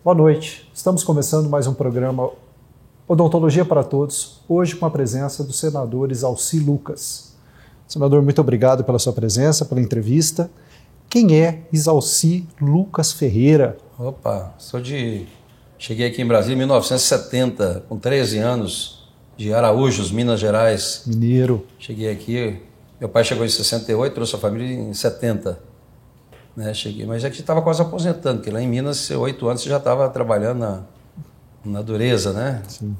Boa noite. Estamos começando mais um programa Odontologia para Todos, hoje com a presença do senador Exalci Lucas. Senador, muito obrigado pela sua presença, pela entrevista. Quem é Exalci Lucas Ferreira? Opa, cheguei aqui em Brasília em 1970, com 13 anos, de Araújos, Minas Gerais. Mineiro. Cheguei aqui, meu pai chegou em 68, trouxe a família em 70. Cheguei, mas aqui estava quase aposentando, porque lá em Minas, 8 anos, você já estava trabalhando na dureza, né? Sim.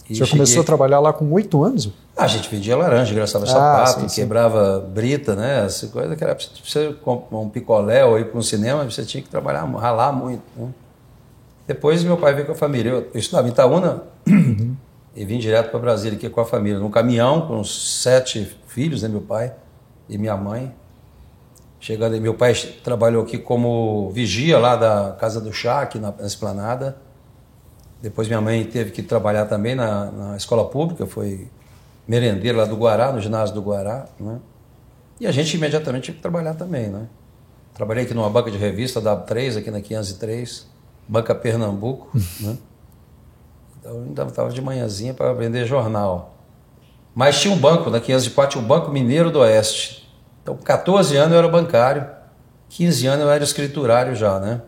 O senhor começou a trabalhar lá com 8 anos? A gente vendia laranja, engraçava sapato, quebrava brita, né? Essa coisa que era pra você comprar um picolé ou ir para um cinema, você tinha que trabalhar, ralar muito, né? Depois meu pai veio com a família. Eu estudava em Itaúna e vim direto para Brasília aqui com a família, num caminhão com 7 filhos, né? Meu pai e minha mãe. Chegando aí, meu pai trabalhou aqui como vigia lá da Casa do Chá, aqui na Esplanada. Depois minha mãe teve que trabalhar também na escola pública, foi merendeira lá do Guará, no ginásio do Guará, né? E a gente imediatamente tinha que trabalhar também, né? Trabalhei aqui numa banca de revista da 3 aqui na 503, Banca Pernambuco, né? Então eu ainda estava de manhãzinha para vender jornal. Mas tinha um banco, na 504 tinha o Banco Mineiro do Oeste. Então, com 14 anos eu era bancário, 15 anos eu era escriturário já, né?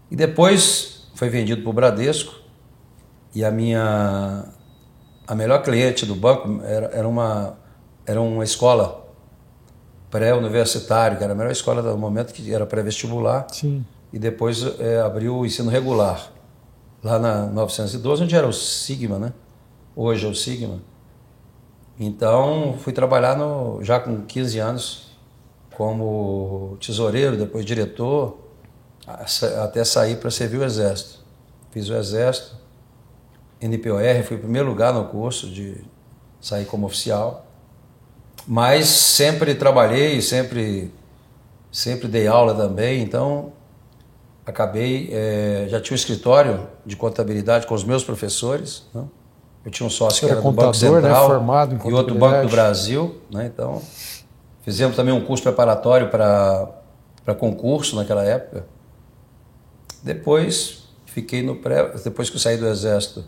E depois foi vendido para o Bradesco e a melhor cliente do banco era uma escola pré-universitária, que era a melhor escola do momento, que era pré-vestibular. Sim. E depois abriu o ensino regular, lá na 912, onde era o Sigma, né? Hoje é o Sigma. Então, fui trabalhar já com 15 anos como tesoureiro, depois diretor, até sair para servir o Exército. Fiz o Exército, NPOR, fui em primeiro lugar no curso de sair como oficial. Mas sempre trabalhei, sempre dei aula também, então acabei, já tinha um escritório de contabilidade com os meus professores, né? Eu tinha um sócio que era do Banco Central, né? Formado em e outro Banco do Brasil, né? Então, fizemos também um curso preparatório para concurso naquela época. Depois, depois que eu saí do Exército,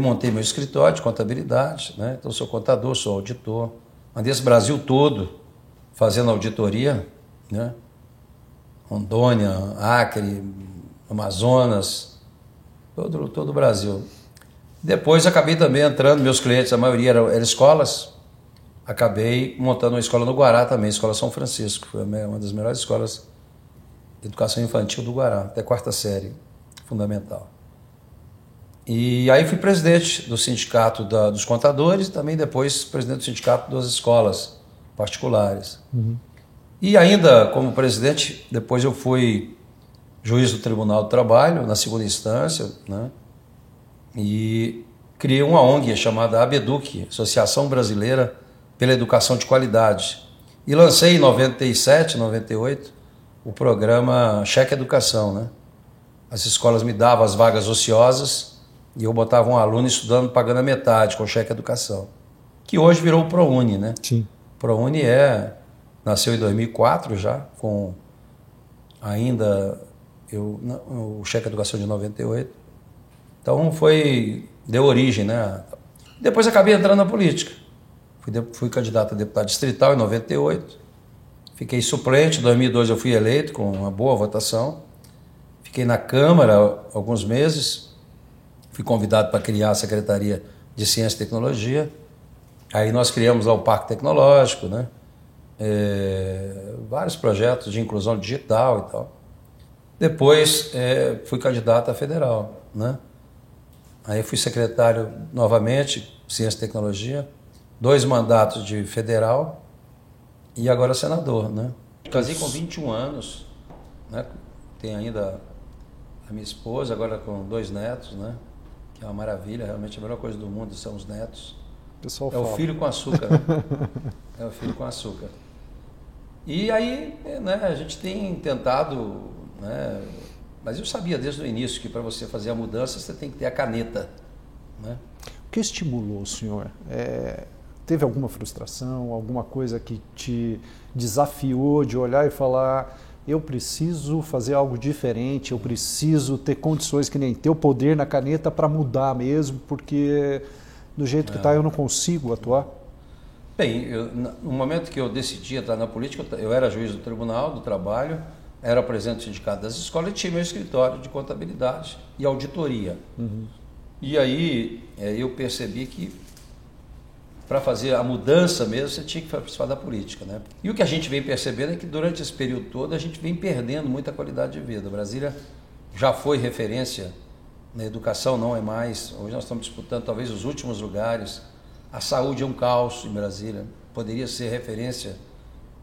montei meu escritório de contabilidade, né? Então, sou contador, sou auditor. Andei esse Brasil todo fazendo auditoria, né? Rondônia, Acre, Amazonas, todo o Brasil. Depois acabei também entrando, meus clientes, a maioria eram escolas, acabei montando uma escola no Guará também, Escola São Francisco, foi uma das melhores escolas de educação infantil do Guará, até 4ª série, fundamental. E aí fui presidente do sindicato dos contadores e também depois presidente do sindicato das escolas particulares. E ainda como presidente, depois eu fui juiz do Tribunal do Trabalho, na 2ª instância, né? E criei uma ONG chamada ABEDUC, Associação Brasileira pela Educação de Qualidade. E lancei em 97, 98, o programa Cheque Educação, né? As escolas me davam as vagas ociosas e eu botava um aluno estudando, pagando a metade com Cheque Educação, que hoje virou o ProUni, né? Sim. O ProUni nasceu em 2004 já, com ainda o Cheque Educação de 98. Então deu origem, né? Depois acabei entrando na política. Fui candidato a deputado distrital em 98. Fiquei suplente, em 2002 eu fui eleito com uma boa votação. Fiquei na Câmara alguns meses. Fui convidado para criar a Secretaria de Ciência e Tecnologia. Aí nós criamos lá o Parque Tecnológico, né? Vários projetos de inclusão digital e tal. Depois fui candidato a federal, né? Aí fui secretário novamente, Ciência e Tecnologia, 2 mandatos de federal e agora senador, né? Casei com 21 anos, né? Tenho ainda a minha esposa, agora com 2 netos, né? Que é uma maravilha, realmente a melhor coisa do mundo são os netos. Pessoal o filho com açúcar, né? É o filho com açúcar. E aí, né, a gente tem tentado, né? Mas eu sabia desde o início que para você fazer a mudança você tem que ter a caneta, né? O que estimulou o senhor? Teve alguma frustração, alguma coisa que te desafiou de olhar e falar, eu preciso fazer algo diferente, eu preciso ter condições que nem ter o poder na caneta para mudar mesmo, porque do jeito que está eu não consigo atuar? Bem, no momento que eu decidi entrar na política, eu era juiz do Tribunal do Trabalho, era presidente do sindicato das escolas e tinha meu escritório de contabilidade e auditoria. E aí eu percebi que para fazer a mudança mesmo, você tinha que participar da política, né? E o que a gente vem percebendo é que durante esse período todo a gente vem perdendo muita qualidade de vida. Brasília já foi referência na educação, não é mais. Hoje nós estamos disputando talvez os últimos lugares. A saúde é um caos em Brasília. Poderia ser referência,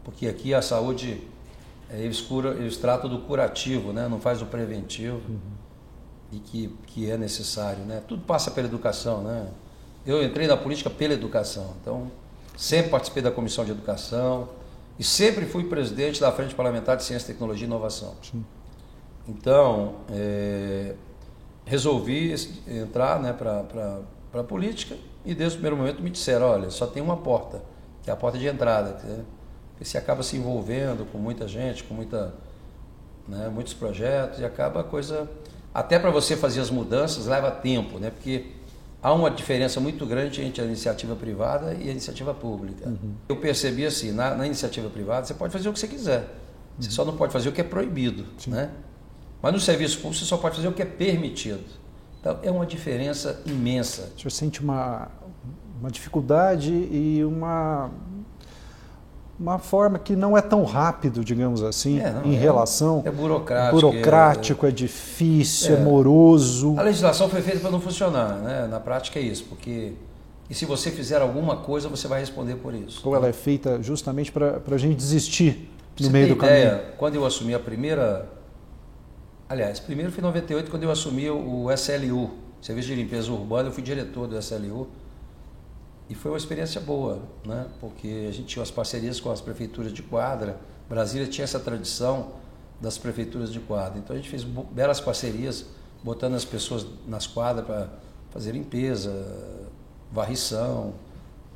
porque aqui a saúde, eles tratam do curativo, né? Não faz o preventivo, e que é necessário, né? Tudo passa pela educação, né? Eu entrei na política pela educação, então sempre participei da Comissão de Educação e sempre fui presidente da Frente Parlamentar de Ciência, Tecnologia e Inovação. Sim. Então, resolvi entrar, né, para a política e desde o primeiro momento me disseram, olha, só tem uma porta, que é a porta de entrada, porque você acaba se envolvendo com muita gente, com muitos projetos e acaba a coisa... Até para você fazer as mudanças leva tempo, né? Porque há uma diferença muito grande entre a iniciativa privada e a iniciativa pública. Eu percebi assim, na iniciativa privada você pode fazer o que você quiser, você só não pode fazer o que é proibido, né? Mas no serviço público você só pode fazer o que é permitido. Então é uma diferença imensa. O senhor sente uma dificuldade e uma forma que não é tão rápido, digamos assim, em relação... É burocrático. Burocrático, é difícil, é moroso. A legislação foi feita para não funcionar, né? Na prática é isso, porque... E se você fizer alguma coisa, você vai responder por isso. Ou ela é feita justamente para a gente desistir no você meio do caminho. Quando eu assumi a primeira... Aliás, primeiro foi em 98, quando eu assumi o SLU, Serviço de Limpeza Urbana, eu fui diretor do SLU. E foi uma experiência boa, né? Porque a gente tinha as parcerias com as prefeituras de quadra. Brasília tinha essa tradição das prefeituras de quadra. Então a gente fez belas parcerias, botando as pessoas nas quadras para fazer limpeza, varrição.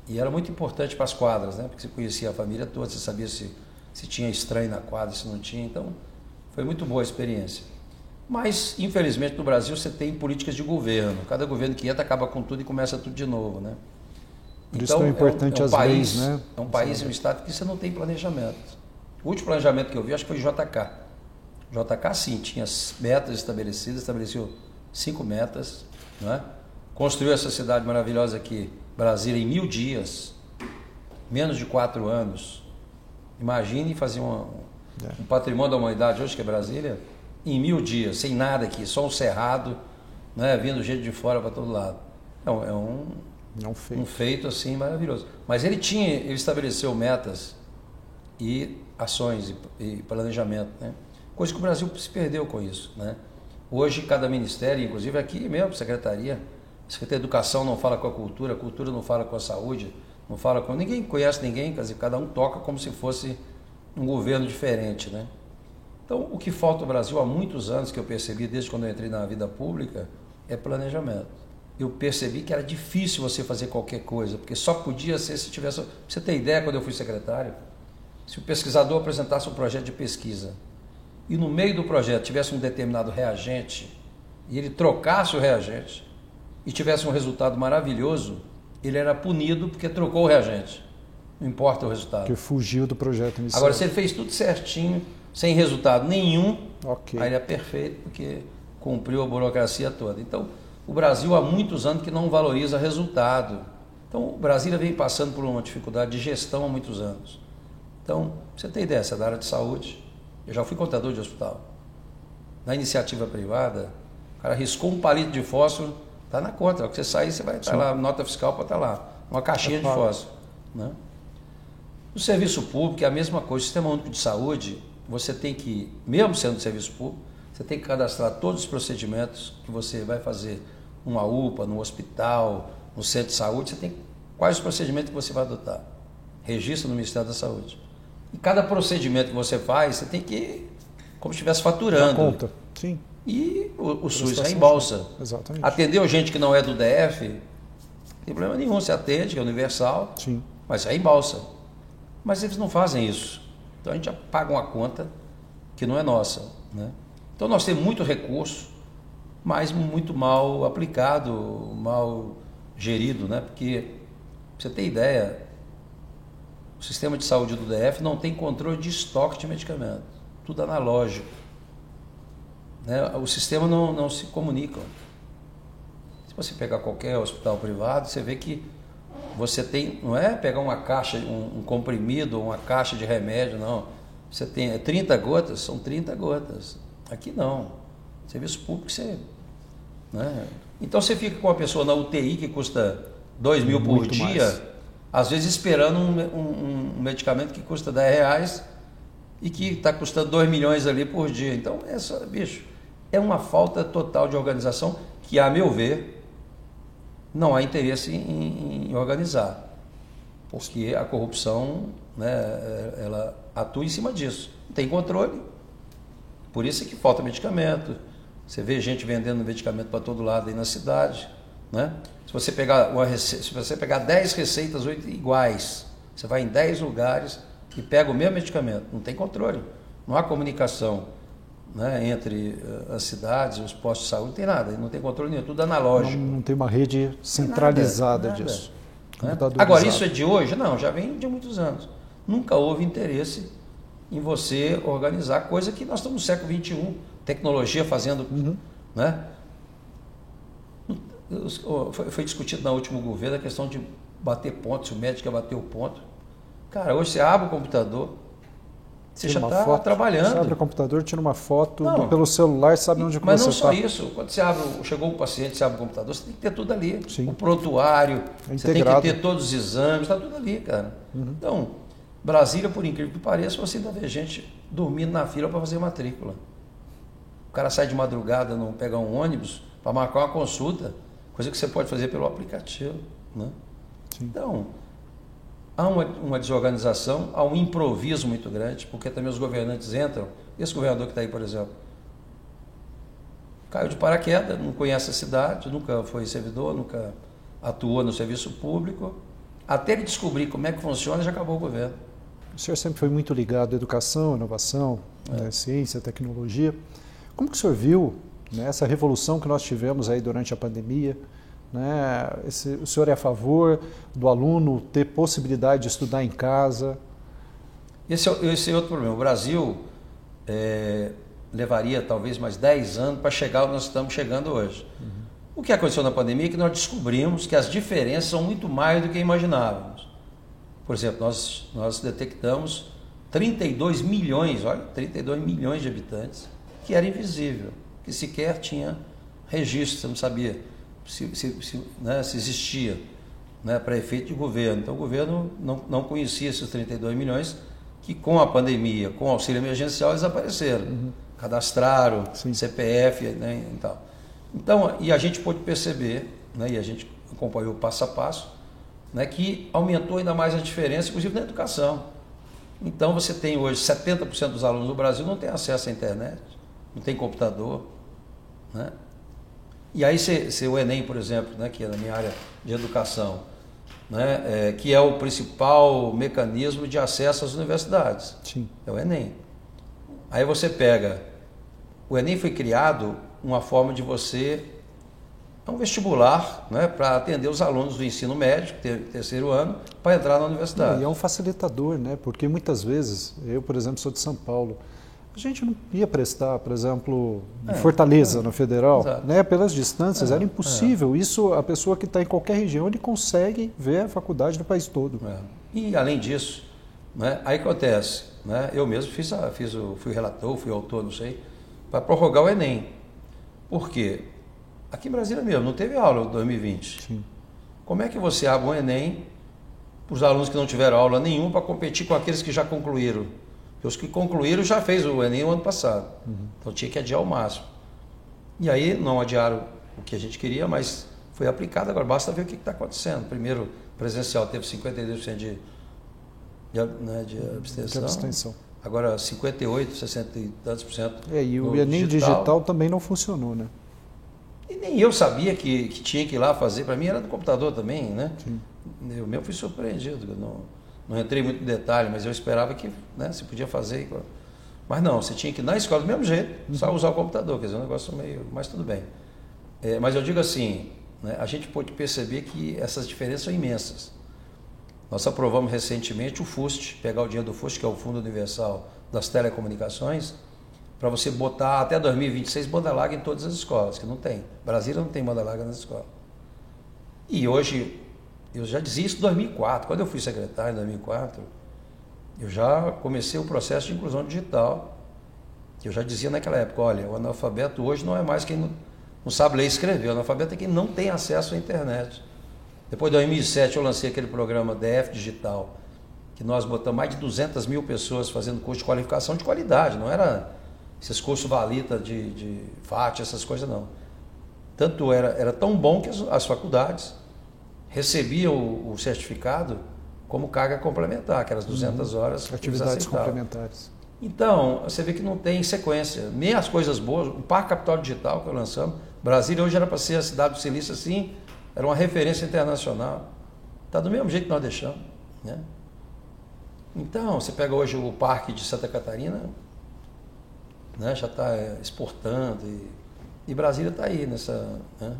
E era muito importante para as quadras, né? Porque você conhecia a família toda, você sabia se tinha estranho na quadra, se não tinha. Então foi muito boa a experiência. Mas, infelizmente, no Brasil você tem políticas de governo. Cada governo que entra acaba com tudo e começa tudo de novo, né? Por isso que é importante as leis, né? É um país e um estado que você não tem planejamento. O último planejamento que eu vi, acho que foi o JK. O JK, sim, tinha metas estabelecidas, estabeleceu 5 metas, né? Construiu essa cidade maravilhosa aqui, Brasília, em 1000 dias, menos de 4 anos. Imagine fazer um patrimônio da humanidade hoje, que é Brasília, em 1000 dias, sem nada aqui, só um cerrado, né? Vindo gente de fora para todo lado. Então, é um feito assim maravilhoso. Mas ele estabeleceu metas e ações e planejamento, né? Coisa que o Brasil se perdeu com isso, né? Hoje cada ministério, inclusive aqui mesmo, Secretaria de Educação não fala com a cultura não fala com a saúde, não fala com... Ninguém conhece ninguém, quer dizer, cada um toca como se fosse um governo diferente, né? Então o que falta no Brasil há muitos anos, que eu percebi desde quando eu entrei na vida pública, é planejamento. Eu percebi que era difícil você fazer qualquer coisa, porque só podia ser se tivesse... Pra você ter ideia, quando eu fui secretário, se o pesquisador apresentasse um projeto de pesquisa e no meio do projeto tivesse um determinado reagente e ele trocasse o reagente e tivesse um resultado maravilhoso, ele era punido porque trocou o reagente. Não importa o resultado. Porque fugiu do projeto inicial. Agora, se ele fez tudo certinho, sem resultado nenhum, aí ele é perfeito porque cumpriu a burocracia toda. Então, o Brasil há muitos anos que não valoriza resultado. Então, o Brasília vem passando por uma dificuldade de gestão há muitos anos. Então, você tem ideia, essa é da área de saúde. Eu já fui contador de hospital. Na iniciativa privada, o cara riscou um palito de fósforo, está na conta. Ao que você sair, você vai estar lá, nota fiscal para estar lá. Uma caixinha de fósforo, né? No serviço público é a mesma coisa. O Sistema Único de Saúde, você tem que, mesmo sendo serviço público, você tem que cadastrar todos os procedimentos que você vai fazer numa UPA, no hospital, no centro de saúde. Você tem quais os procedimentos que você vai adotar. Registra no Ministério da Saúde. E cada procedimento que você faz, você tem que, como se estivesse faturando. Na conta, sim. E o SUS reembolsa. Exatamente. Atendeu gente que não é do DF, não tem problema nenhum, você atende, que é universal, sim, mas reembolsa. Mas eles não fazem isso. Então a gente paga uma conta que não é nossa, né? Então nós temos muito recurso, mas muito mal aplicado, mal gerido, né? Porque, pra você ter ideia, o sistema de saúde do DF não tem controle de estoque de medicamento, tudo analógico, né? O sistema não se comunica. Se você pegar qualquer hospital privado, você vê que você tem, não é pegar uma caixa, um comprimido ou uma caixa de remédio, não. Você tem 30 gotas, são 30 gotas. Aqui não. Serviço público, você... Né? Então você fica com uma pessoa na UTI que custa 2 mil por dia, mais. Às vezes esperando um medicamento que custa R$10 e que está custando 2 milhões ali por dia. Então, bicho, é uma falta total de organização que, a meu ver, não há interesse em organizar, porque a corrupção, né, ela atua em cima disso. Não tem controle, por isso é que falta medicamento. Você vê gente vendendo medicamento para todo lado aí na cidade, né? Se você pegar 10 receitas 8 iguais, você vai em 10 lugares e pega o mesmo medicamento. Não tem controle, não há comunicação, né, entre as cidades, os postos de saúde, não tem nada, não tem controle nenhum, tudo analógico. Não tem uma rede centralizada disso. Né? Agora, isso é de hoje? Não, já vem de muitos anos. Nunca houve interesse em você organizar coisa que nós estamos no século XXI, tecnologia fazendo... Né? Foi discutido no último governo a questão de bater ponto, se o médico ia bater o ponto. Cara, hoje você abre o computador, você já está trabalhando. Você abre o computador, tira uma foto pelo celular, sabe onde você está. Mas não só isso. Quando você chegou um paciente, você abre o computador, você tem que ter tudo ali. Sim. O prontuário, você tem que ter todos os exames, está tudo ali, cara. Então, Brasília, por incrível que pareça, você ainda vê gente dormindo na fila para fazer matrícula. O cara sai de madrugada, não pegar um ônibus para marcar uma consulta, coisa que você pode fazer pelo aplicativo, né? Então, há uma desorganização, há um improviso muito grande, porque também os governantes entram. Esse governador que está aí, por exemplo, caiu de paraquedas, não conhece a cidade, nunca foi servidor, nunca atuou no serviço público. Até ele descobrir como é que funciona, já acabou o governo. O senhor sempre foi muito ligado à educação, inovação, né, ciência, tecnologia. Como que o senhor viu, né, essa revolução que nós tivemos aí durante a pandemia? Né? O senhor é a favor do aluno ter possibilidade de estudar em casa? Esse é outro problema. O Brasil levaria talvez mais 10 anos para chegar onde nós estamos chegando hoje. O que aconteceu na pandemia é que nós descobrimos que as diferenças são muito mais do que imaginávamos. Por exemplo, nós detectamos 32 milhões, olha, 32 milhões de habitantes que era invisível, que sequer tinha registro, você não sabia se existia, né, para efeito de governo. Então o governo não conhecia esses 32 milhões que com a pandemia, com o auxílio emergencial, eles apareceram. Cadastraram, sim, CPF, né, e tal. Então, e a gente pôde perceber, né, e a gente acompanhou passo a passo, né, que aumentou ainda mais a diferença, inclusive na educação. Então você tem hoje 70% dos alunos do Brasil não tem acesso à internet, não tem computador, né? E aí se o Enem, por exemplo, né, que é na minha área de educação, né, que é o principal mecanismo de acesso às universidades. Sim. É o Enem. Aí você pega, o Enem foi criado uma forma de você, é um vestibular, né, para atender os alunos do ensino médio, terceiro ano, para entrar na universidade. E é um facilitador, né, porque muitas vezes, eu, por exemplo, sou de São Paulo, a gente não ia prestar, por exemplo, em Fortaleza, no Federal, né, pelas distâncias, era impossível. Isso, a pessoa que está em qualquer região, ele consegue ver a faculdade do país todo. E, além disso, né, aí acontece, né, eu mesmo fui relator, fui autor, não sei, para prorrogar o Enem. Por quê? Aqui em Brasília mesmo, não teve aula em 2020. Sim. Como é que você abre um Enem para os alunos que não tiveram aula nenhuma para competir com aqueles que já concluíram? Porque os que concluíram já fez o Enem o ano passado. Então tinha que adiar ao máximo. E aí não adiaram o que a gente queria, mas foi aplicado. Agora basta ver o que está acontecendo. Primeiro, presencial teve 52% de abstenção. Agora 58, 60 e tantos por cento. E o Enem digital também não funcionou, né? E nem eu sabia que tinha que ir lá fazer. Para mim era do computador também, né? Sim. Eu mesmo fui surpreendido. Não entrei muito em detalhe, mas eu esperava que, né, se podia fazer. Mas não, você tinha que ir na escola do mesmo jeito, só usar o computador, quer dizer, um negócio meio... Mas tudo bem. Mas eu digo assim, né, a gente pode perceber que essas diferenças são imensas. Nós aprovamos recentemente o FUST, pegar o dinheiro do FUST, que é o Fundo Universal das Telecomunicações, para você botar até 2026 banda larga em todas as escolas, que não tem. Brasília não tem banda larga nas escolas. E hoje, eu já dizia isso em 2004, quando eu fui secretário em 2004, eu já comecei o processo de inclusão digital, que eu já dizia naquela época, olha, o analfabeto hoje não é mais quem não sabe ler e escrever, o analfabeto é quem não tem acesso à internet. Depois de 2007 eu lancei aquele programa DF Digital, que nós botamos mais de 200 mil pessoas fazendo curso de qualificação de qualidade, não era esses cursos valita de FAT, essas coisas não. Tanto era tão bom que as faculdades recebiam o certificado como carga complementar, aquelas 200 horas. Atividades complementares. Então, você vê que não tem sequência, nem as coisas boas. O Parque Capital Digital que lançamos, Brasília hoje era para ser a cidade do silício assim, era uma referência internacional. Está do mesmo jeito que nós deixamos. Né? Então, você pega hoje o Parque de Santa Catarina, né, já está exportando, e Brasília está aí nessa... Né?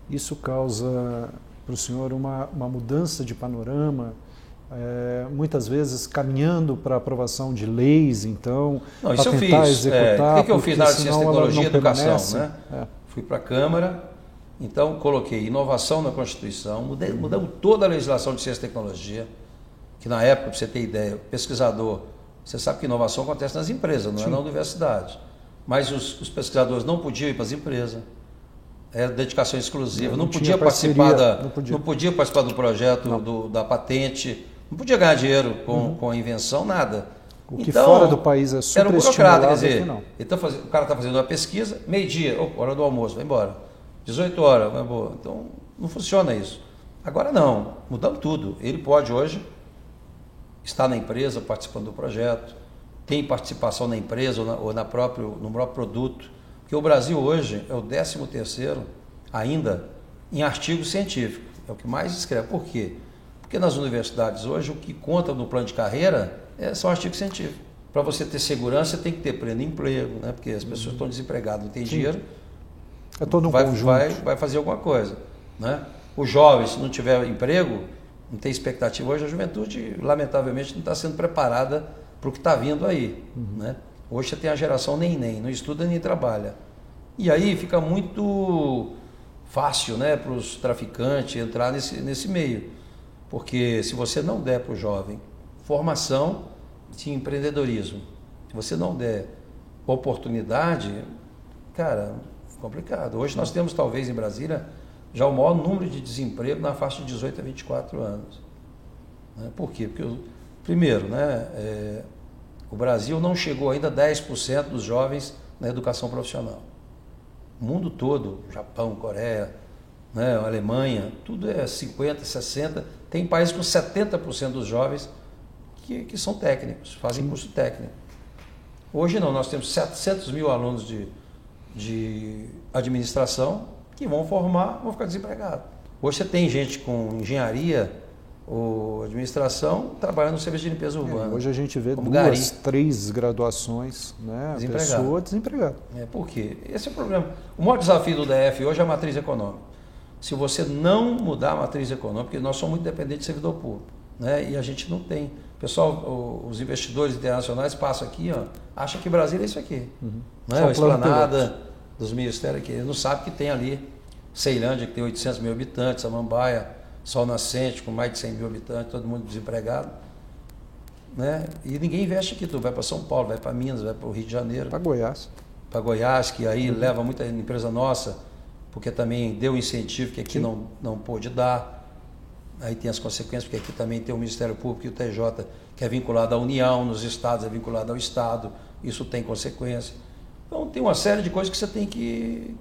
Isso causa para o senhor uma mudança de panorama, muitas vezes caminhando para a aprovação de leis, então, para tentar executar. O que eu fiz na área de ciência, tecnologia e educação? Né? Fui para a Câmara, então coloquei inovação na Constituição, mudamos toda a legislação de ciência e tecnologia, que na época, para você ter ideia, pesquisador, você sabe que inovação acontece nas empresas, não é na universidade. Mas os pesquisadores não podiam ir para as empresas. Era dedicação exclusiva, não podia participar não podia participar do projeto da patente, não podia ganhar dinheiro com a invenção, nada. O que então, fora do país é super estimulado, quer dizer, o cara está fazendo uma pesquisa, meio-dia, hora do almoço, vai embora. 18 horas, vai embora. Então, não funciona isso. Agora não, mudamos tudo. Ele pode hoje estar na empresa participando do projeto, tem participação na empresa ou no próprio produto. Porque o Brasil hoje é o 13º ainda em artigo científico. É o que mais escreve. Por quê? Porque nas universidades hoje o que conta no plano de carreira são artigos científicos. Para você ter segurança, você tem que ter pleno emprego, né? Porque as pessoas estão desempregadas, não têm dinheiro. É todo um conjunto. Vai fazer alguma coisa. Né? O jovem, se não tiver emprego, não tem expectativa. Hoje a juventude, lamentavelmente, não está sendo preparada para o que está vindo aí. Né? Hoje você tem a geração nem, não estuda nem trabalha. E aí fica muito fácil, né, para os traficantes entrar nesse meio. Porque se você não der para o jovem formação de empreendedorismo, se você não der oportunidade, cara, é complicado. Hoje nós temos, talvez, em Brasília, já o maior número de desemprego na faixa de 18 a 24 anos. Né? Por quê? Porque, primeiro, né, o Brasil não chegou ainda a 10% dos jovens na educação profissional. O mundo todo, Japão, Coreia, né, Alemanha, tudo é 50%, 60%. Tem países com 70% dos jovens que são técnicos, fazem curso técnico. Hoje não, nós temos 700 mil alunos de administração que vão formar, vão ficar desempregados. Hoje você tem gente com engenharia ou administração trabalhando no serviço de limpeza urbana. Hoje a gente vê 2, 3 graduações, né? Pessoa desempregada. Por quê? Esse é o problema. O maior desafio do DF hoje é a matriz econômica. Se você não mudar a matriz econômica, porque nós somos muito dependentes de servidor público, né? E a gente não tem. Pessoal, os investidores internacionais passam aqui, ó, acham que Brasília é isso aqui. Né? A esplanada dos ministérios aqui. Eles não sabem que tem ali Ceilândia, que tem 800 mil habitantes, Samambaia, Sol Nascente, com mais de 100 mil habitantes, todo mundo desempregado. Né? E ninguém investe aqui. Tu vai para São Paulo, vai para Minas, vai para o Rio de Janeiro. Para Goiás. Para Goiás, que aí leva muita empresa nossa, porque também deu incentivo que aqui não pôde dar. Aí tem as consequências, porque aqui também tem o Ministério Público e o TJ, que é vinculado à União, nos estados é vinculado ao Estado, isso tem consequência. Então tem uma série de coisas que você tem que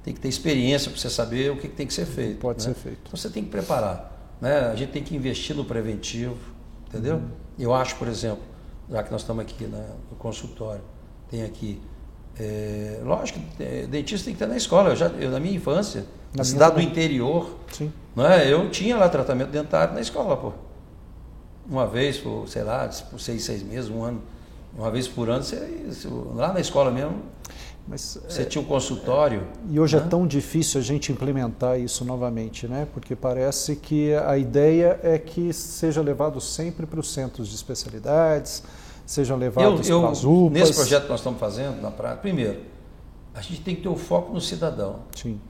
ter experiência para você saber o que tem que ser feito. Pode ser feito. Então você tem que preparar. Né? A gente tem que investir no preventivo, entendeu? Eu acho, por exemplo, já que nós estamos aqui, né, no consultório, tem aqui, lógico que dentista tem que ter na escola. Eu na minha infância, na cidade do interior, né, eu tinha lá tratamento dentário na escola, pô. Uma vez, por 6 meses, um ano. Uma vez por ano, lá na escola mesmo, você tinha um consultório. E hoje é tão difícil a gente implementar isso novamente, né? Porque parece que a ideia é que seja levado sempre para os centros de especialidades, sejam levados para as UPAs. Nesse projeto que nós estamos fazendo, na prática, primeiro, a gente tem que ter o foco no cidadão. Sim.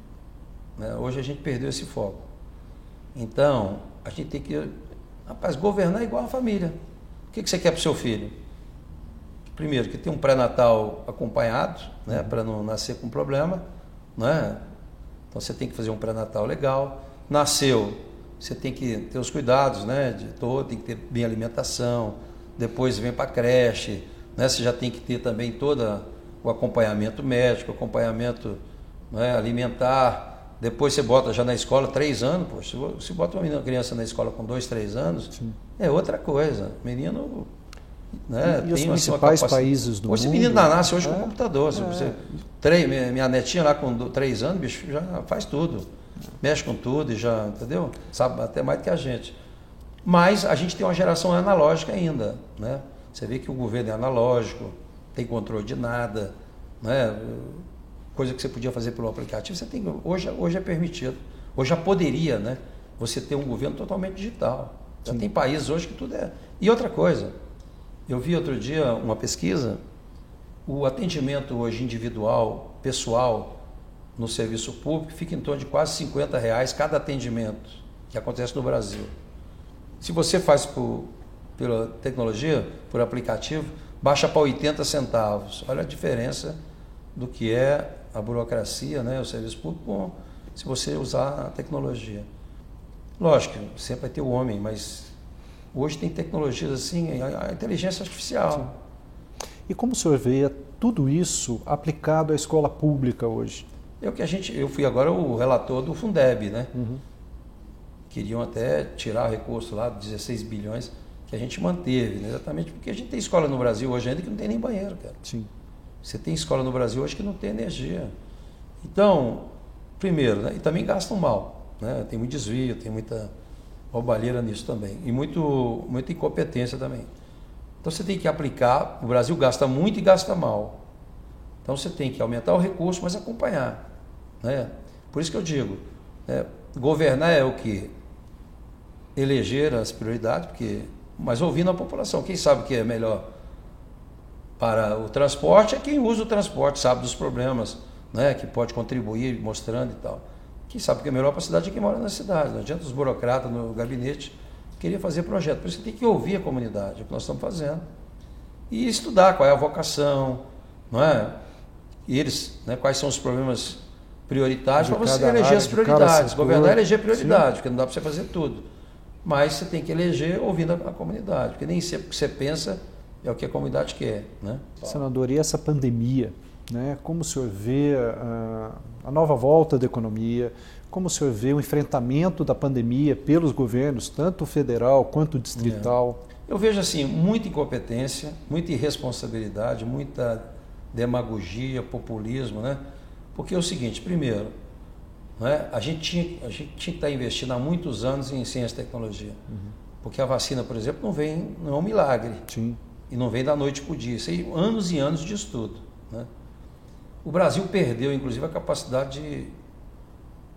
Né? Hoje a gente perdeu esse foco. Então, a gente tem que, governar igual a família. O que você quer para o seu filho? Primeiro, que tenha um pré-natal acompanhado, né, para não nascer com problema, né? Então você tem que fazer um pré-natal legal. Nasceu, você tem que ter os cuidados, né, tem que ter bem alimentação. Depois vem para a creche, né? Você já tem que ter também todo o acompanhamento médico, acompanhamento, né, alimentar. Depois você bota já na escola 3 anos, poxa, se bota uma criança na escola com 2, 3 anos, sim, é outra coisa. Menino, né, e os principais países do mundo. Esse menino nasce hoje com computador. Minha netinha lá com 3 anos, bicho, já faz tudo. Mexe com tudo e já, entendeu? Sabe até mais do que a gente. Mas a gente tem uma geração analógica ainda, né? Você vê que o governo é analógico, tem controle de nada, né? Coisa que você podia fazer pelo aplicativo, você tem, hoje é permitido. Hoje já poderia, né, você ter um governo totalmente digital. Já tem países hoje que tudo é. E outra coisa, eu vi outro dia uma pesquisa, o atendimento hoje individual, pessoal, no serviço público, fica em torno de quase R$50 cada atendimento que acontece no Brasil. Se você faz pela tecnologia, por aplicativo, baixa para 80 centavos. Olha a diferença do que é a burocracia, né, o serviço público, se você usar a tecnologia. Lógico, sempre vai ter o homem, mas hoje tem tecnologias assim, a inteligência artificial. Sim. E como o senhor vê tudo isso aplicado à escola pública hoje? Eu fui agora o relator do Fundeb, né? Uhum. Queriam até tirar o recurso lá de 16 bilhões que a gente manteve, né? Exatamente porque a gente tem escola no Brasil hoje ainda que não tem nem banheiro, cara. Sim. Você tem escola no Brasil hoje que não tem energia. Então, primeiro, né? E também gastam mal, né? Tem muito desvio, tem muita roubalheira nisso também. E muita incompetência também. Então você tem que aplicar, o Brasil gasta muito e gasta mal. Então você tem que aumentar o recurso, mas acompanhar, né? Por isso que eu digo, né? Governar é o quê? Eleger as prioridades, mas ouvindo a população. Quem sabe o que é melhor para o transporte é quem usa o transporte, sabe dos problemas, né? Que pode contribuir, mostrando e tal. Quem sabe o que é melhor para a cidade é quem mora na cidade. Não adianta os burocratas no gabinete querer fazer projeto. Por isso você tem que ouvir a comunidade, é o que nós estamos fazendo. E estudar qual é a vocação, não é? E eles, né, quais são os problemas prioritários para você eleger as prioridades. Governar é eleger prioridade, porque não dá para você fazer tudo. Mas você tem que eleger ouvindo a comunidade, porque nem sempre o que você pensa é o que a comunidade quer, né? Senador, e essa pandemia, né? Como o senhor vê a nova volta da economia, como o senhor vê o enfrentamento da pandemia pelos governos, tanto federal quanto distrital? Eu vejo assim, muita incompetência, muita irresponsabilidade, muita demagogia, populismo, né? Porque é o seguinte, primeiro, né, a gente tinha que estar investindo há muitos anos em ciência e tecnologia. Uhum. Porque a vacina, por exemplo, não é um milagre. Sim. E não vem da noite para o dia. Isso aí, anos e anos de estudo, né? O Brasil perdeu, inclusive, a capacidade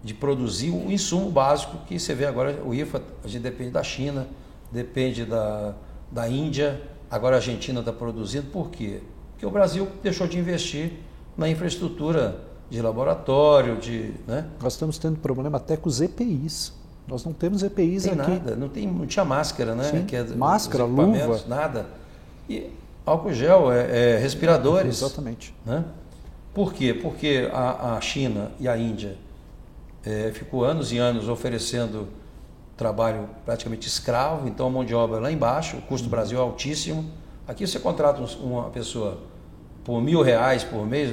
de produzir o insumo básico que você vê agora. O IFA, a gente depende da China, depende da Índia, agora a Argentina está produzindo. Por quê? Porque o Brasil deixou de investir na infraestrutura de laboratório, né? Nós estamos tendo problema até com os EPIs. Nós não temos EPIs aqui. Nada, não tinha máscara, né? Sim, máscara, luva. Nada. E álcool gel, respiradores. Exatamente. Né? Por quê? Porque a China e a Índia ficou anos e anos oferecendo trabalho praticamente escravo, então a mão de obra lá embaixo, o custo do Brasil é altíssimo. Aqui você contrata uma pessoa por R$1.000 por mês,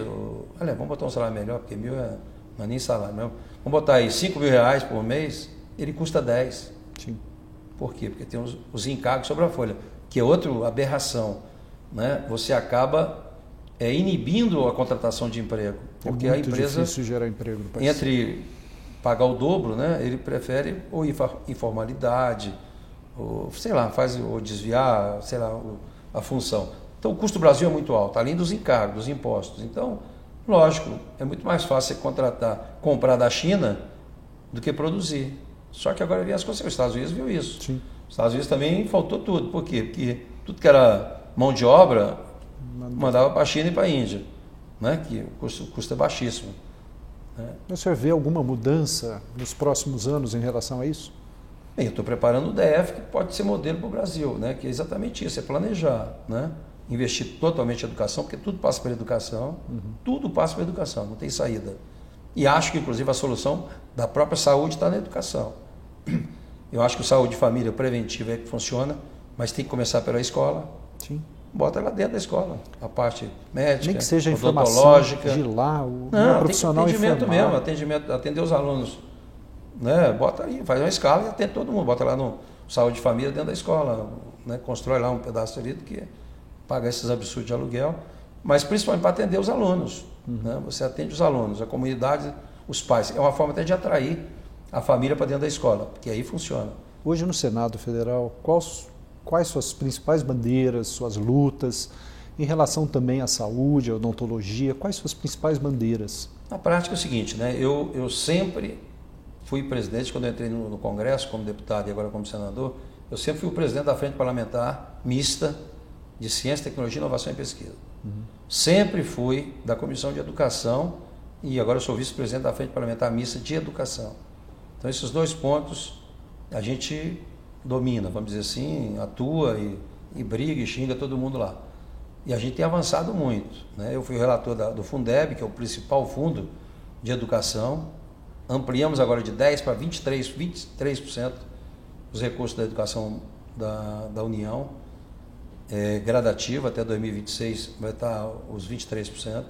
olha, vamos botar um salário melhor, porque 1.000 não é nem salário, não. Vamos botar aí R$5.000 por mês, ele custa 10. Sim. Por quê? Porque tem os encargos sobre a folha, que é outra aberração, né? Você acaba inibindo a contratação de emprego, porque a empresa, difícil gerar emprego no país. Entre pagar o dobro, né? Ele prefere ou informalidade, ou sei lá, ou desviar, sei lá, a função. Então o custo do Brasil é muito alto, além dos encargos, dos impostos. Então, lógico, é muito mais fácil você comprar da China do que produzir. Só que agora vem as consequências. Os Estados Unidos viu isso. Sim. Os Estados Unidos também faltou tudo. Por quê? Porque tudo que era mão de obra mandava para a China e para a Índia, né? Que o custo é baixíssimo. Né? O senhor vê alguma mudança nos próximos anos em relação a isso? Bem, eu estou preparando o DF, que pode ser modelo para o Brasil, né? Que é exatamente isso, é planejar, né? Investir totalmente em educação, porque tudo passa pela educação, tudo passa pela educação, não tem saída. E acho que, inclusive, a solução da própria saúde está na educação. Eu acho que o saúde de família preventiva é que funciona, mas tem que começar pela escola. Sim. Bota lá dentro da escola, a parte médica, nem que seja odontológica. De lá, profissional atendimento mesmo, atender os alunos. Né? Bota aí, faz uma escala e atende todo mundo. Bota lá no saúde de família dentro da escola, né? Constrói lá um pedaço ali do que paga esses absurdos de aluguel, mas principalmente para atender os alunos. Né? Você atende os alunos, a comunidade, os pais. É uma forma até de atrair a família para dentro da escola, porque aí funciona. Hoje no Senado Federal, quais suas principais bandeiras, suas lutas, em relação também à saúde, à odontologia, quais suas principais bandeiras? Na prática é o seguinte, né? Eu sempre fui presidente, quando eu entrei no Congresso como deputado e agora como senador, eu sempre fui o presidente da Frente Parlamentar Mista de Ciência, Tecnologia, Inovação e Pesquisa. Sempre fui da Comissão de Educação e agora eu sou vice-presidente da Frente Parlamentar Mista de Educação. Então esses dois pontos a gente domina, vamos dizer assim, atua e briga e xinga todo mundo lá. E a gente tem avançado muito. Né? Eu fui o relator do Fundeb, que é o principal fundo de educação. Ampliamos agora de 10% para 23% os recursos da educação da União. Gradativo, até 2026 vai estar os 23%.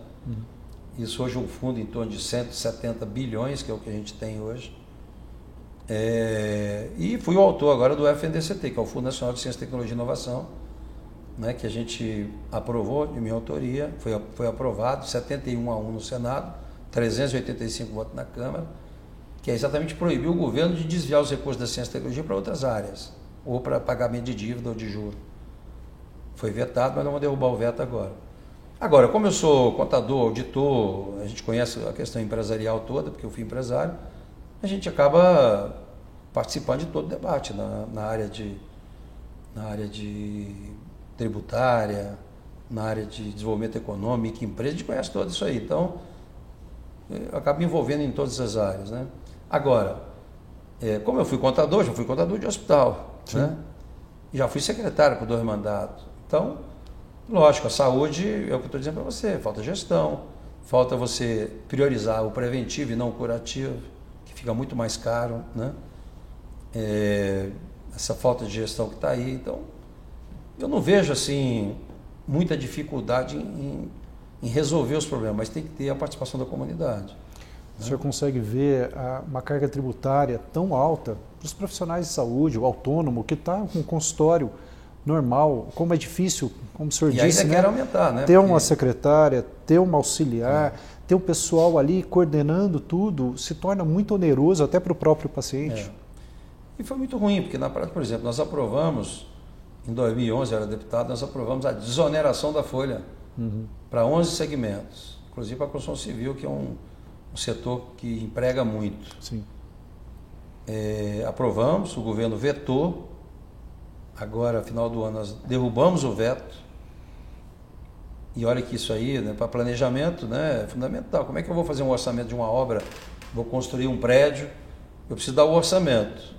Isso hoje é um fundo em torno de 170 bilhões, que é o que a gente tem hoje. E fui o autor agora do FNDCT, que é o Fundo Nacional de Ciência, Tecnologia e Inovação, né, que a gente aprovou de minha autoria, foi aprovado 71-1 no Senado, 385 votos na Câmara, que é exatamente proibir o governo de desviar os recursos da ciência e tecnologia para outras áreas, ou para pagamento de dívida ou de juros. Foi vetado, mas não vou derrubar o veto agora. Agora, como eu sou contador, auditor, a gente conhece a questão empresarial toda, porque eu fui empresário, a gente acaba participando de todo o debate na área de tributária, na área de desenvolvimento econômico, empresa, a gente conhece tudo isso aí. Então, eu acabo me envolvendo em todas as áreas. Né? Agora, como eu fui contador, já fui contador de hospital, né? Já fui secretário por 2 mandatos. Então, lógico, a saúde é o que eu estou dizendo para você, falta gestão, falta você priorizar o preventivo e não o curativo, que fica muito mais caro, né? Essa falta de gestão que está aí. Então, eu não vejo assim muita dificuldade em resolver os problemas, mas tem que ter a participação da comunidade. O senhor consegue ver uma carga tributária tão alta para os profissionais de saúde, o autônomo, que está com um consultório normal, como é difícil, como o senhor disse, ainda quer aumentar, né? Ter uma secretária, ter uma auxiliar, ter um pessoal ali coordenando tudo, se torna muito oneroso até para o próprio paciente. E foi muito ruim, porque na prática, por exemplo, nós aprovamos, em 2011, eu era deputado, nós aprovamos a desoneração da folha para 11 segmentos, inclusive para a construção civil, que é um setor que emprega muito. Sim. Aprovamos, o governo vetou, agora, final do ano, nós derrubamos o veto, e olha que isso aí, né, para planejamento, né, é fundamental. Como é que eu vou fazer um orçamento de uma obra, vou construir um prédio, eu preciso dar o orçamento.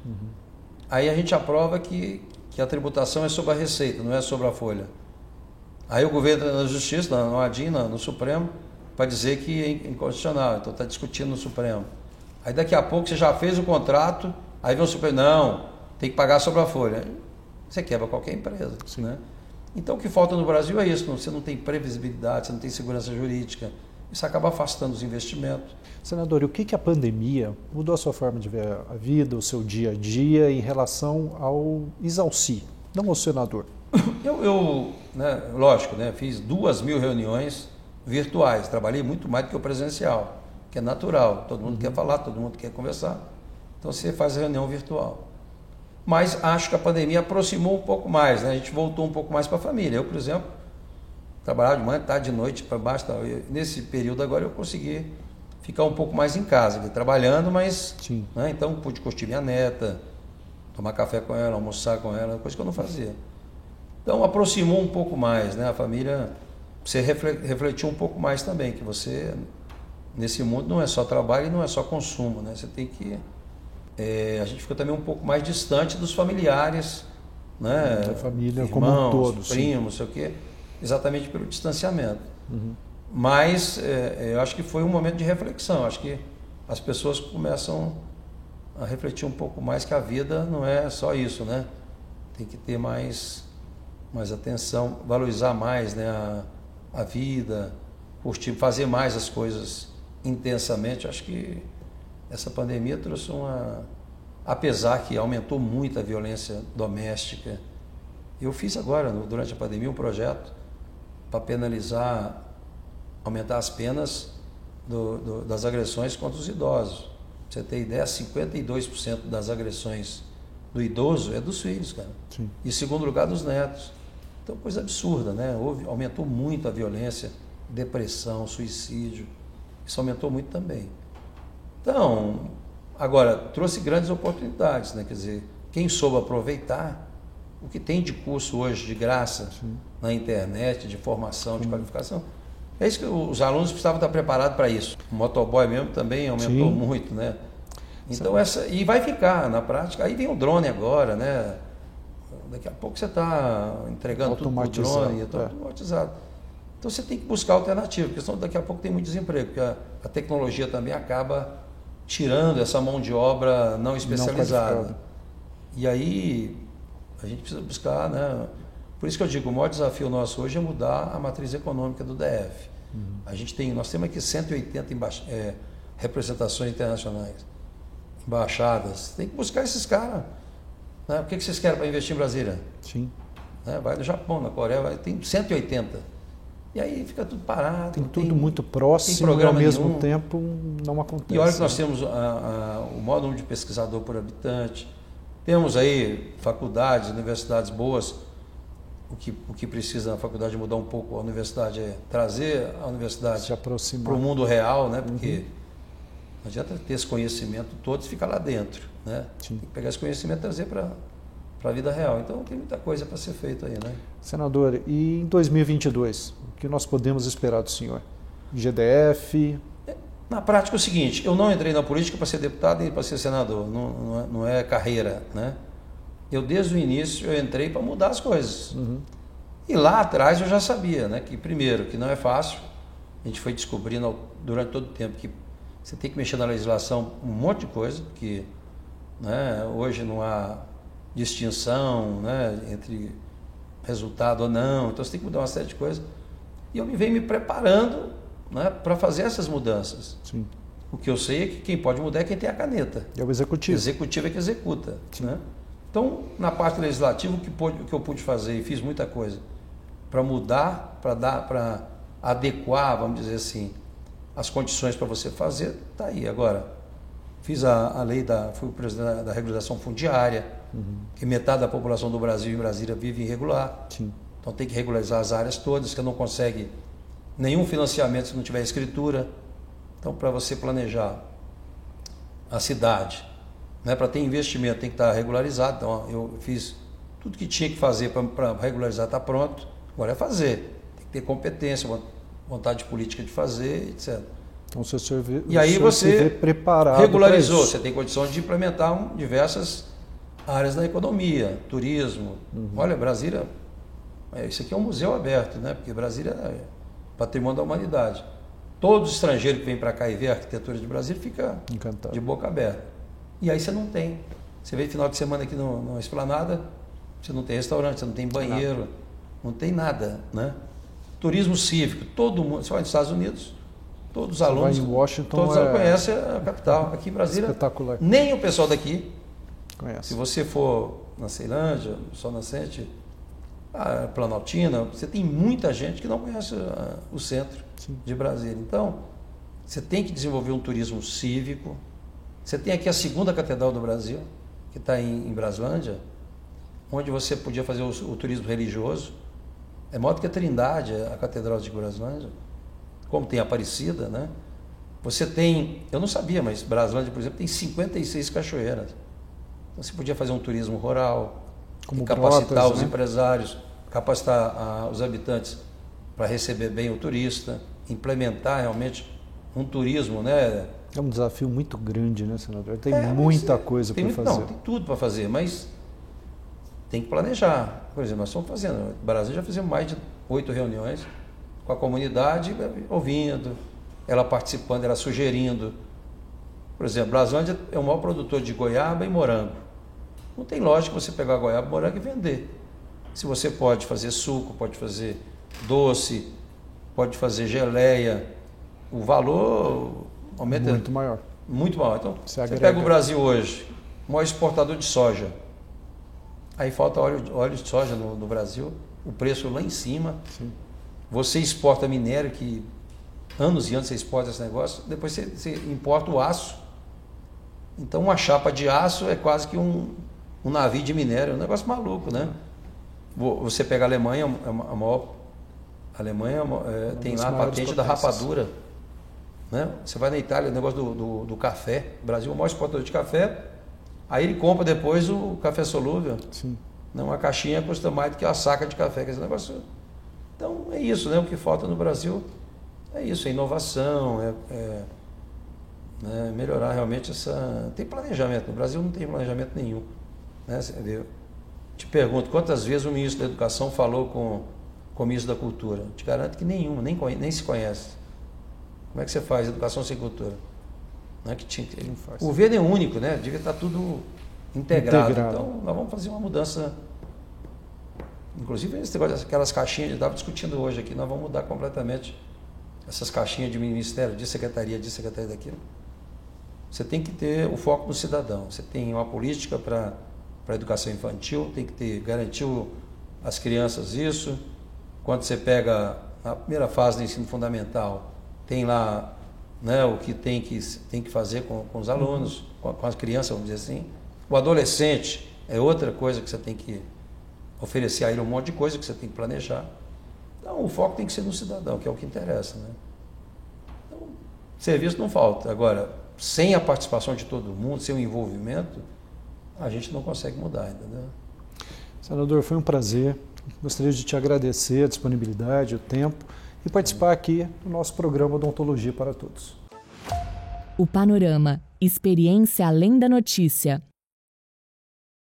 Aí a gente aprova que a tributação é sobre a receita, não é sobre a folha. Aí o governo entra na Justiça, no ADIM, no Supremo, para dizer que é inconstitucional, então está discutindo no Supremo. Aí daqui a pouco você já fez o contrato, aí vem o Supremo, não, tem que pagar sobre a folha. Você quebra qualquer empresa. Né? Então o que falta no Brasil é isso, você não tem previsibilidade, você não tem segurança jurídica, isso acaba afastando os investimentos. Senador, e o que a pandemia mudou a sua forma de ver a vida, o seu dia a dia em relação ao Exalci, não ao senador? Né, lógico, né, fiz 2.000 reuniões virtuais, trabalhei muito mais do que o presencial, que é natural, todo mundo quer falar, todo mundo quer conversar, então você faz a reunião virtual. Mas acho que a pandemia aproximou um pouco mais, né? A gente voltou um pouco mais para a família. Eu, por exemplo, trabalhava de manhã, tarde, de noite, para baixo. Tal. Nesse período agora eu consegui ficar um pouco mais em casa, trabalhando, mas... Né, então pude curtir minha neta, tomar café com ela, almoçar com ela, coisa que eu não fazia. Então aproximou um pouco mais, né? A família, você refletiu um pouco mais também, que você, nesse mundo, não é só trabalho e não é só consumo, né? Você tem que... a gente fica também um pouco mais distante dos familiares, né? Da família irmãos, como um todo, primos, não sei o quê, exatamente pelo distanciamento. Mas eu acho que foi um momento de reflexão, acho que as pessoas começam a refletir um pouco mais que a vida não é só isso, né? Tem que ter mais atenção, valorizar mais, né, a vida, curtir, fazer mais as coisas intensamente. Acho que essa pandemia trouxe apesar que aumentou muito a violência doméstica. Eu fiz agora, durante a pandemia, um projeto para penalizar, aumentar as penas das agressões contra os idosos. Pra você ter ideia, 52% das agressões do idoso é dos filhos, cara. Sim. E em segundo lugar, dos netos. Então, coisa absurda, né? Aumentou muito a violência, depressão, suicídio. Isso aumentou muito também. Então, agora, trouxe grandes oportunidades, né? Quer dizer, quem soube aproveitar o que tem de curso hoje de graça, na internet, de formação, de qualificação, é isso que os alunos precisavam estar preparados para isso. O motoboy mesmo também aumentou muito, né? Então, e vai ficar na prática. Aí vem o drone agora, né? Daqui a pouco você está entregando tudo por drone, automatizado. Então você tem que buscar alternativa, porque senão daqui a pouco tem muito desemprego, porque a tecnologia também acaba tirando essa mão de obra não especializada. E aí a gente precisa buscar, né? Por isso que eu digo, o maior desafio nosso hoje é mudar a matriz econômica do DF. Nós temos aqui 180 representações internacionais, embaixadas. Tem que buscar esses caras. Né? O que vocês querem para investir em Brasília? Né? Vai no Japão, na Coreia, tem 180. E aí fica tudo parado. Tem tudo muito próximo e ao mesmo tempo não acontece. E olha que nós temos o maior número de pesquisador por habitante. Temos aí faculdades, universidades boas. O que precisa na faculdade mudar um pouco a universidade é trazer a universidade para o mundo real, né? Porque não adianta ter esse conhecimento todo e ficar lá dentro, né? Tem que pegar esse conhecimento e trazer para a vida real. Então tem muita coisa para ser feita aí, né? Senador, e em 2022, o que nós podemos esperar do senhor? GDF? Na prática é o seguinte, eu não entrei na política para ser deputado e para ser senador, não é carreira, né? Eu desde o início eu entrei para mudar as coisas. E lá atrás eu já sabia, né, que primeiro, que não é fácil, a gente foi descobrindo durante todo o tempo que você tem que mexer na legislação um monte de coisa, porque, né, hoje não há distinção, né, entre resultado ou não, então você tem que mudar uma série de coisas. E eu venho me preparando, né, para fazer essas mudanças. O que eu sei é que quem pode mudar é quem tem a caneta. É o executivo. O executivo é que executa. Né? Então, na parte legislativa, o que eu pude fazer, e fiz muita coisa, para mudar, para adequar, vamos dizer assim, as condições para você fazer, está aí. Agora, fiz a lei, fui o presidente da regularização fundiária, que metade da população do Brasil em Brasília vive irregular. Então tem que regularizar as áreas todas, que não consegue nenhum financiamento se não tiver escritura. Então, para você planejar a cidade, né, para ter investimento, tem que estar regularizado. Então, eu fiz tudo que tinha que fazer para regularizar, está pronto. Agora é fazer. Tem que ter competência, vontade política de fazer, etc. Então, se você vê, e aí você se vê preparado regularizou, você tem condições de implementar diversas áreas da economia, turismo. Olha, Brasília, isso aqui é um museu aberto, né? Porque Brasília é patrimônio da humanidade. Todo estrangeiro que vem para cá e vê a arquitetura de Brasília fica encantado, de boca aberta. E aí você não tem. Você vem final de semana aqui na Esplanada, você não tem restaurante, você não tem banheiro, não tem nada, né? Turismo cívico, todo mundo, você vai nos Estados Unidos, todos os alunos, em Washington, todos conhecem a capital. Aqui em Brasília, espetacular. Nem o pessoal daqui conhece. Se você for na Ceilândia, Sol Nascente, a Planaltina, você tem muita gente que não conhece o centro de Brasília. Então, você tem que desenvolver um turismo cívico. Você tem aqui a segunda catedral do Brasil, que está em Braslândia, onde você podia fazer o turismo religioso. É maior do que a Trindade, a Catedral de Braslândia. Como tem a Aparecida, né? Você tem, eu não sabia, mas Braslândia, por exemplo, tem 56 cachoeiras. Então você podia fazer um turismo rural, capacitar os empresários, capacitar os habitantes para receber bem o turista, implementar realmente um turismo, né? É um desafio muito grande, né, senador? Tem muita coisa para fazer. Não, tem tudo para fazer, mas tem que planejar. Por exemplo, nós estamos fazendo, no Brasil já fizemos mais de 8 reuniões com a comunidade, ouvindo, ela participando, ela sugerindo. Por exemplo, Braslândia é o maior produtor de goiaba e morango. Não tem lógica você pegar goiaba, morango e vender. Se você pode fazer suco, pode fazer doce, pode fazer geleia, o valor aumenta. Muito maior. Muito maior. Então, você pega o Brasil hoje, o maior exportador de soja. Aí falta óleo de soja no Brasil, o preço lá em cima. Sim. Você exporta minério, que anos e anos você exporta esse negócio, depois você importa o aço. Então uma chapa de aço é quase que um navio de minério, é um negócio maluco, né? Você pega a Alemanha, a maior... A Alemanha tem lá a patente da rapadura. Né? Você vai na Itália, o negócio do café. O Brasil é o maior exportador de café. Aí ele compra depois o café solúvel. Sim. Uma caixinha custa mais do que uma saca de café. Esse negócio... Então é isso, né? O que falta no Brasil é isso, é inovação, né? Melhorar realmente essa... Tem planejamento. No Brasil não tem planejamento nenhum. Né? Te pergunto, quantas vezes o ministro da Educação falou com o ministro da Cultura? Te garanto que nenhuma, nem se conhece. Como é que você faz educação sem cultura? Não é que tinha, o governo é único, né? Devia estar tudo integrado. Então, nós vamos fazer uma mudança. Inclusive, esse negócio, aquelas caixinhas, eu estava discutindo hoje aqui, nós vamos mudar completamente essas caixinhas de ministério, de secretaria daquilo. Você tem que ter o foco no cidadão. Você tem uma política para a educação infantil, tem que garantir às crianças isso. Quando você pega a primeira fase do ensino fundamental, tem lá, né, o que tem que fazer com os alunos, com as crianças, vamos dizer assim. O adolescente é outra coisa que você tem que oferecer a ele, um monte de coisa que você tem que planejar. Então, o foco tem que ser no cidadão, que é o que interessa, né? Então, serviço não falta. Agora, sem a participação de todo mundo, sem o envolvimento, a gente não consegue mudar, entendeu? Senador, foi um prazer. Gostaria de te agradecer a disponibilidade, o tempo e participar aqui do nosso programa Odontologia para Todos. O Panorama, experiência além da notícia.